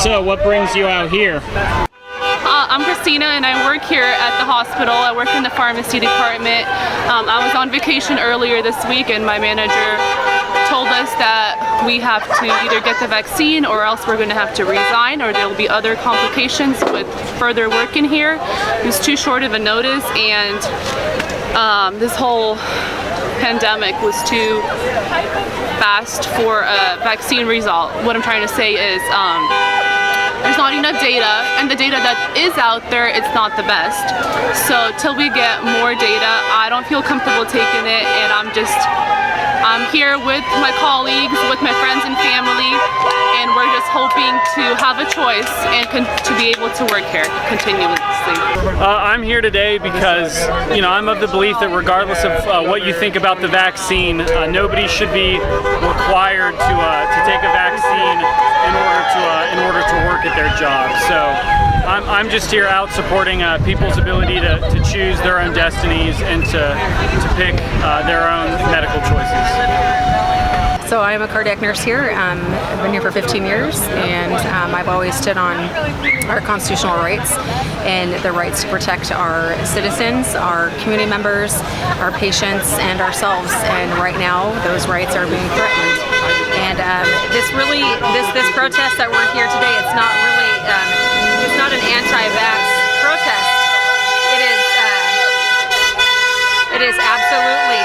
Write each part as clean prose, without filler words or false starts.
So, what brings you out here? I'm Christina and I work here at the hospital. I work in the pharmacy department. I was on vacation earlier this week and my manager told us that we have to either get the vaccine or else we're going to have to resign, or there will be other complications with further work in here. It was too short of a notice, and this whole pandemic was too fast for a vaccine result. What I'm trying to say is there's not enough data, and the data that is out there, it's not the best. So till we get more data, I don't feel comfortable taking it, and I'm here with my colleagues, with my friends and family, and we're just hoping to have a choice and to be able to work here continuously. I'm here today because, I'm of the belief that regardless of what you think about the vaccine, nobody should be required to take a vaccine in order to work at their job. So I'm just here out supporting people's ability to choose their own destinies and to pick their own medical choices. So I'm a cardiac nurse here. I've been here for 15 years, and I've always stood on our constitutional rights and the rights to protect our citizens, our community members, our patients, and ourselves. And right now, those rights are being threatened. And this protest that we're here today, it's not really, it's not an anti-vax protest. It is absolutely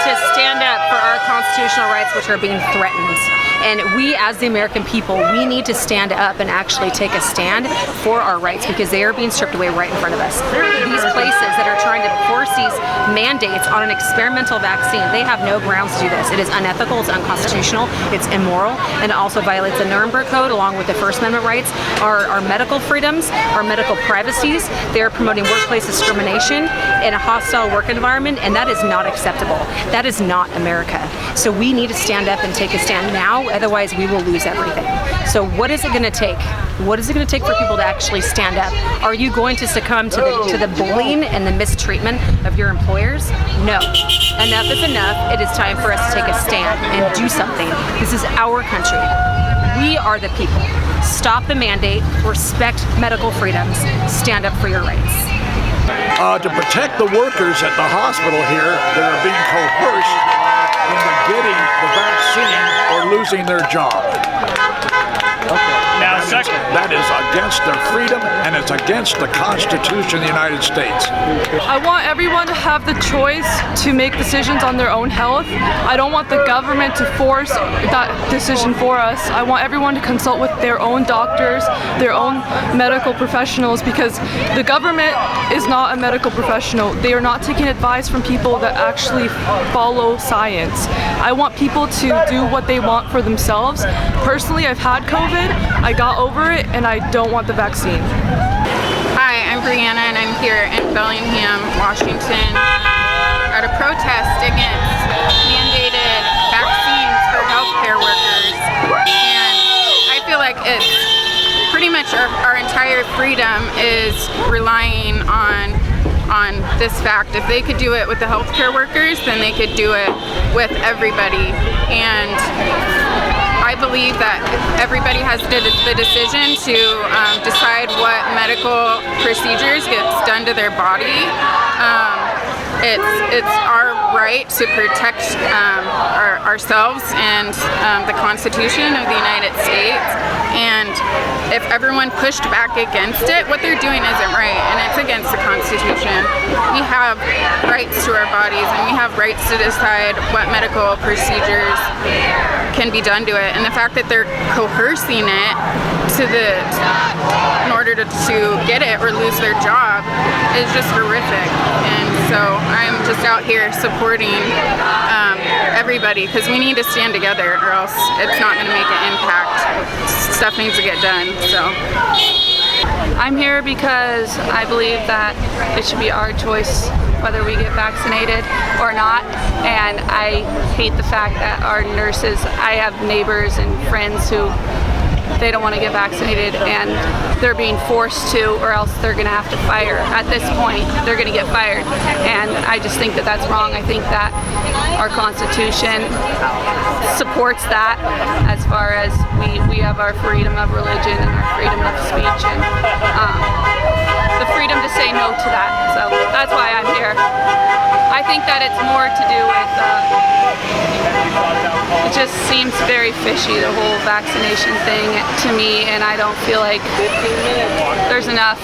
to stand up for our constitutional rights, which are being threatened. And we, as the American people, we need to stand up and actually take a stand for our rights, because they are being stripped away right in front of us. These places that are trying to force these mandates on an experimental vaccine, they have no grounds to do this. It is unethical, it's unconstitutional, it's immoral, and it also violates the Nuremberg Code along with the First Amendment rights, our medical freedoms, our medical privacies. They are promoting workplace discrimination in a hostile work environment, and that is not acceptable. That is not America. So we need to stand up and take a stand now, otherwise we will lose everything. So what is it going to take? What is it going to take for people to actually stand up? Are you going to succumb to the bullying and the mistreatment of your employers? No. Enough is enough. It is time for us to take a stand and do something. This is our country. We are the people. Stop the mandate, respect medical freedoms, stand up for your rights. To protect the workers at the hospital here that are being coerced into getting the vaccine or losing their job. Now, that is against their freedom, and it's against the Constitution of the United States. I want everyone to have the choice to make decisions on their own health. I don't want the government to force that decision for us. I want everyone to consult with their own doctors, their own medical professionals, because the government is not a medical professional. They are not taking advice from people that actually follow science. I want people to do what they want for themselves. Personally, I've had COVID, I got over it, and I don't want the vaccine. Hi, I'm Brianna, and I'm here in Bellingham, Washington, at a protest against mandated vaccines for healthcare workers. And I feel like it's pretty much our entire freedom is relying on this fact. If they could do it with the healthcare workers, then they could do it with everybody. And I believe that everybody has the decision to decide what medical procedures gets done to their body. It's our right to protect ourselves and the Constitution of the United States. And if everyone pushed back against it, what they're doing isn't right, and it's against the Constitution. We have rights to our bodies, and we have rights to decide what medical procedures can be done to it. And the fact that they're coercing it in order to get it or lose their job is just horrific. And so I'm just out here supporting everybody, because we need to stand together, or else it's not going to make an impact. Stuff needs to get done. So I'm here because I believe that it should be our choice whether we get vaccinated or not, and I hate the fact that our nurses, I have neighbors and friends who they don't want to get vaccinated and they're being forced to, or else they're going to have to fire. At this point, they're going to get fired, and I just think that that's wrong. I think that our Constitution supports supports that as far as we have our freedom of religion and our freedom of speech and the freedom to say no to that. So that's why I'm here. I think that it's more to do with, it just seems very fishy, the whole vaccination thing to me, and I don't feel like there's enough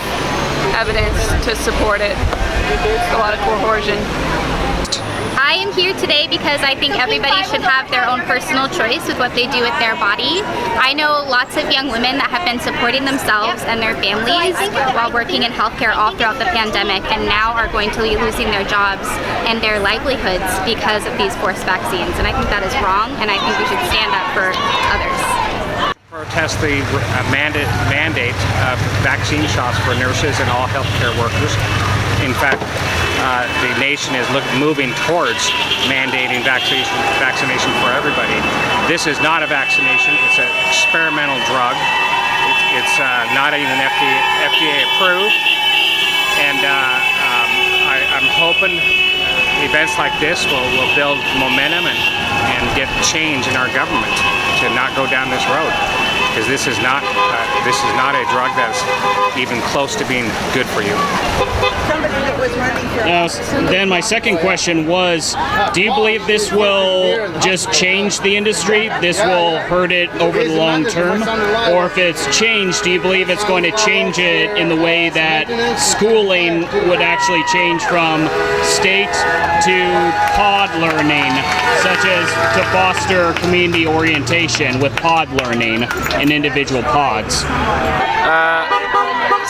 evidence to support it. It's a lot of coercion. I am here today because I think everybody should have their own personal choice with what they do with their body. I know lots of young women that have been supporting themselves and their families while working in healthcare all throughout the pandemic and now are going to be losing their jobs and their livelihoods because of these forced vaccines. And I think that is wrong, and I think we should stand up for others. Protest the mandate of vaccine shots for nurses and all healthcare workers. In fact, the nation is moving towards mandating vaccination for everybody. This is not a vaccination, it's an experimental drug. It's not even FDA approved. And I'm hoping events like this will build momentum and get change in our government to not go down this road. Because this is not a drug that's even close to being good for you. Then my second question was, do you believe this will just change the industry? This will hurt it over the long term? Or if it's changed, do you believe it's going to change it in the way that schooling would actually change from state to pod learning, such as to foster community orientation with pod learning in individual pods?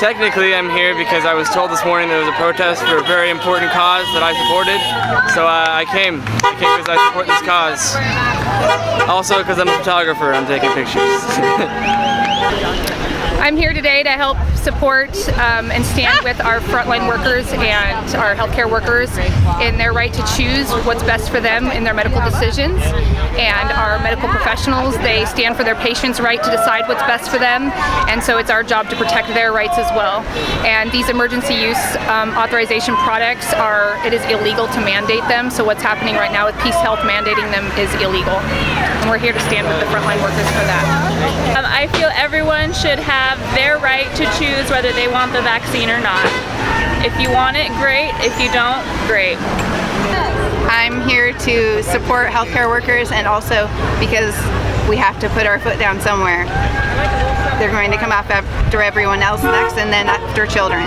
Technically, I'm here because I was told this morning there was a protest for a very important cause that I supported. So I came because I support this cause. Also because I'm a photographer, I'm taking pictures. I'm here today to help support and stand with our frontline workers and our healthcare workers in their right to choose what's best for them in their medical decisions. And our medical professionals, they stand for their patients' right to decide what's best for them, and so it's our job to protect their rights as well. And these emergency use authorization products it is illegal to mandate them, so what's happening right now with Peacehealth mandating them is illegal. And we're here to stand with the frontline workers for that. I feel everyone should have their right to choose whether they want the vaccine or not. If you want it, great. If you don't, great. I'm here to support healthcare workers and also because we have to put our foot down somewhere. They're going to come after everyone else next and then after children.